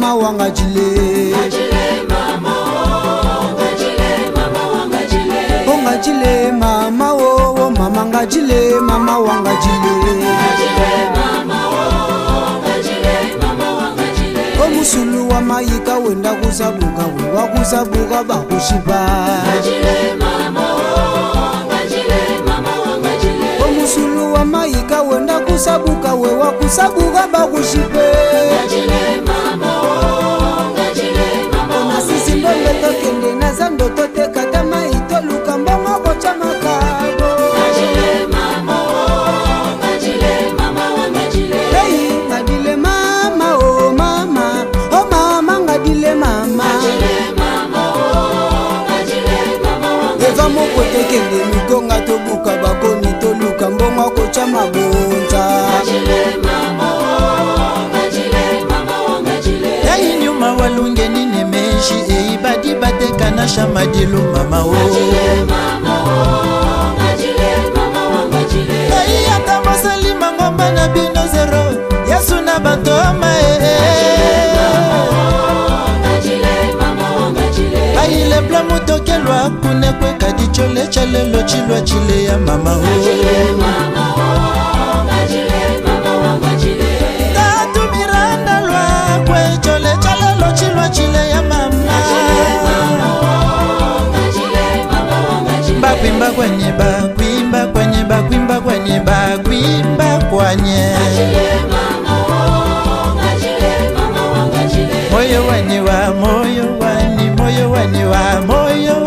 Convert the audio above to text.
mama wangajile Ongajile mama o mama ngajile mama wangajile Omusulu wa mayika wenda kusabuka wa kusabuka bakushiba Omusulu wa mayika wenda kusabuka we wa kusabuka bakushibe Ona sisi mbongo tokende na zando tote katama itoluka mbongo kocha makabo Hey, ngadile mama oh mama oh mama ngadile mama Eva moko tekende mikonga tobuka bakoni toluka mbongo kocha mabonza Hey nyuma walunge nini meshi eibadi bateka na shamadilu mama o Hey atamosali mangomba na bino zero Yesu na batoma Hey le blamu tokelwa kune kwe kadi chole chalelo chilwa chile ya mama o Tatu miranda lwa kwe chole chalelo chilwa chile ya mama Bakwimba kwenye bakwimba kwenye bakwimba kwenye bakwimba kwenye Moyo wani wa moyo wani wa moyo